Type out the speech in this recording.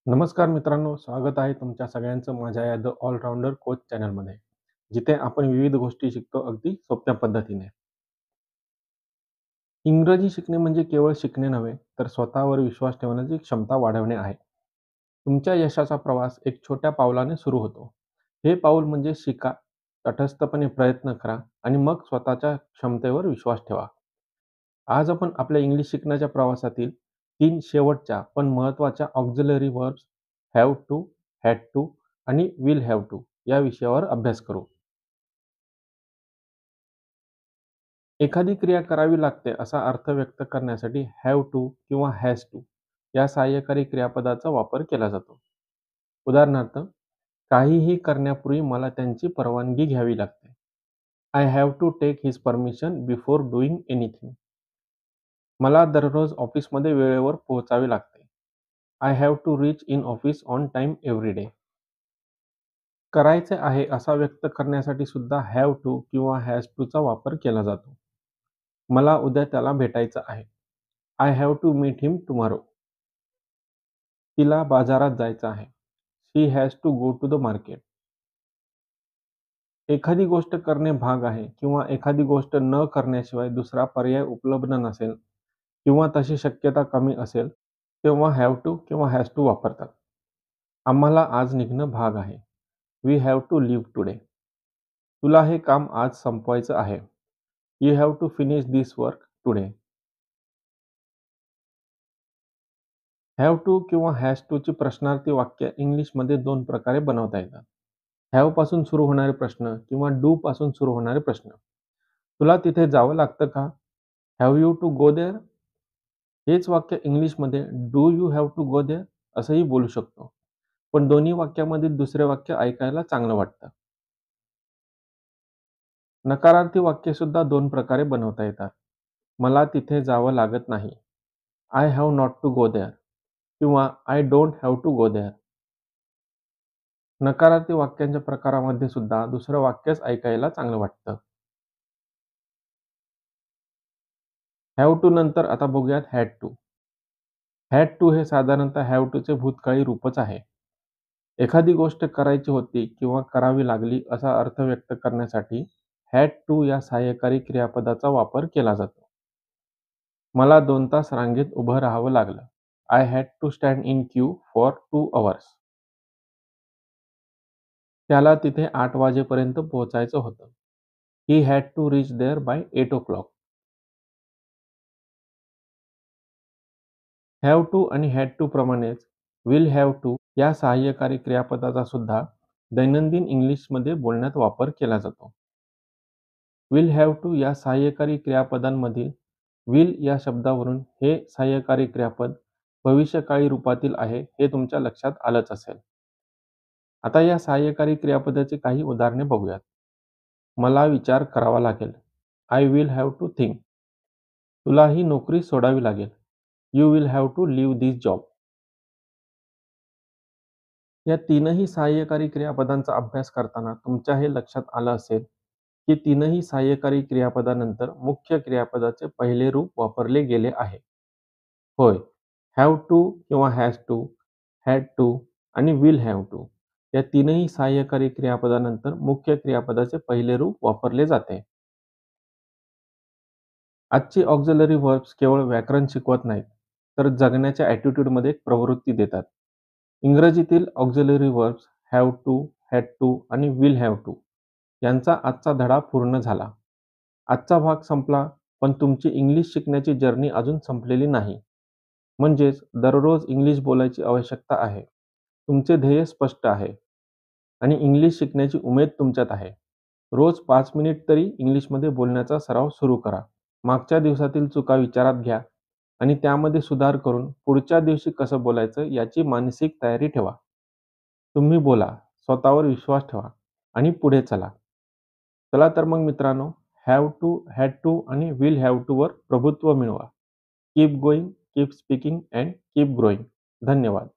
नमस्कार मित्रांनो, स्वागत आहे तुमच्या सगळ्यांचं माझ्या या द ऑलराउंडर कोच चॅनलमध्ये, जिथे आपण विविध गोष्टी शिकतो अगदी सोप्या पद्धतीने. इंग्रजी शिकणे म्हणजे केवळ शिकणे नव्हे, तर स्वतःवर विश्वास ठेवण्याची क्षमता वाढवणे आहे. तुमच्या यशाचा प्रवास एक छोट्या पावलाने सुरू होतो. हे पाऊल म्हणजे शिका, तटस्थपणे प्रयत्न करा आणि मग स्वतःच्या क्षमतेवर विश्वास ठेवा. आज आपण आपल्या इंग्लिश शिकण्याच्या प्रवासातील 3 शेवटच्या पण महत्त्वाच्या auxiliary verbs have to, had to आणि विल हॅव टू या विषयावर अभ्यास करू. एखादी क्रिया करावी लागते असा अर्थ व्यक्त करण्यासाठी हॅव टू किंवा हॅज टू या सहाय्यकारी क्रियापदाचा वापर केला जातो. उदाहरणार्थ, काहीही करण्यापूर्वी मला त्यांची परवानगी घ्यावी लागते. I have to take his permission before doing anything. मला दररोज ऑफिसमध्ये वेळेवर पोहोचावे लागते. I have to reach in office on time every day. करायचे आहे असा व्यक्त करण्यासाठी सुद्धा हॅव टू किंवा हॅज टूचा वापर केला जातो. मला उद्या त्याला भेटायचं आहे. I have to meet him tomorrow. तिला बाजारात जायचं आहे. She has to go to the market. एखादी गोष्ट करणे भाग आहे किंवा एखादी गोष्ट न करण्याशिवाय दुसरा पर्याय उपलब्ध नसेल किंवा तशी शक्यता कमी असेल, तेव्हा हॅव टू किंवा हॅज टू वापरतात. आम्हाला आज निघणं भाग आहे. We have to leave today. तुला हे काम आज संपवायचं आहे. You have to finish this work today. Have to किंवा हॅज टूची प्रश्नार्थी वाक्य इंग्लिशमध्ये 2 प्रकारे बनवता येतात. हॅव पासून सुरू होणारे प्रश्न किंवा डू पासून सुरू होणारे प्रश्न. तुला तिथे जावं लागतं का? Have you to go there? हेच वाक्य इंग्लिशमध्ये do you have to go there असंही बोलू शकतो. पण दोन्ही वाक्यामधील दुसरे वाक्य ऐकायला चांगलं वाटतं. नकारार्थी वाक्य सुद्धा 2 प्रकारे बनवता येतात. मला तिथे जावं लागत नाही. I have not to go there किंवा I don't have to go there. नकारार्थी वाक्यांच्या प्रकारामध्ये सुद्धा दुसरं वाक्यच ऐकायला चांगलं वाटतं. हॅव टू नंतर आता बघूयात हॅड टू. हॅड टू हे साधारणतः हॅव टूचे भूतकाळी रूपच आहे. एखादी गोष्ट करायची होती किंवा करावी लागली असा अर्थ व्यक्त करण्यासाठी हॅड टू या सहाय्यकारी क्रियापदाचा वापर केला जातो. मला 2 तास रांगेत उभं राहावं लागलं. I had to stand in queue for 2 hours. त्याला तिथे 8 वाजेपर्यंत पोहोचायचं होतं. He had to reach there by 8 o'clock. Have to आणि हॅड टू प्रमाणेच विल हॅव टू या सहाय्यकारी क्रियापदाचा सुद्धा दैनंदिन इंग्लिशमध्ये बोलण्यात वापर केला जातो. विल हॅव टू या सहाय्यकारी क्रियापदांमधील विल या शब्दावरून हे सहाय्यकारी क्रियापद भविष्यकाळी रूपातील आहे हे तुमच्या लक्षात आलंच असेल. आता या सहाय्यकारी क्रियापदाची काही उदाहरणे बघूयात. मला विचार करावा लागेल. I will have to think. तुला ही नोकरी सोडावी लागेल. You will have to leave this job. या तीनही सहाय्यकारी क्रियापदांचा अभ्यास करताना तुमच्या हे लक्षात आलं असेल की तीनही सहाय्यकारी क्रियापदानंतर मुख्य क्रियापदाचे पहिले रूप वापरले गेले आहे. होय, हॅव टू किंवा हॅज टू, हॅड टू आणि विल हॅव टू या तीनही सहाय्यकारी क्रियापदानंतर मुख्य क्रियापदाचे पहिले रूप वापरले जाते. आजची ऑक्झिलरी व्हर्ब्स केवळ व्याकरण शिकवत नाहीत, तर जगण्याच्या ॲटिट्यूडमध्ये एक प्रवृत्ती देतात. इंग्रजीतील auxiliary verbs have to, had to आणि विल हॅव टू यांचा आजचा धडा पूर्ण झाला. आजचा भाग संपला, पण तुमची इंग्लिश शिकण्याची जर्नी अजून संपलेली नाही. म्हणजेच दररोज इंग्लिश बोलायची आवश्यकता आहे. तुमचे ध्येय स्पष्ट आहे आणि इंग्लिश शिकण्याची उमेद तुमच्यात आहे. रोज 5 मिनिट तरी इंग्लिशमध्ये बोलण्याचा सराव सुरू करा. मागच्या दिवसातील चुका विचारात घ्या आणि त्यामध्ये सुधार करून पुढच्या दिवशी कसं बोलायचं याची मानसिक तयारी ठेवा. तुम्ही बोला, स्वतःवर विश्वास ठेवा आणि पुढे चला. चला तर मग मित्रांनो, हॅव टू, हॅड टू आणि विल हॅव टू वर प्रभुत्व मिळवा. Keep going, keep speaking and keep growing. धन्यवाद.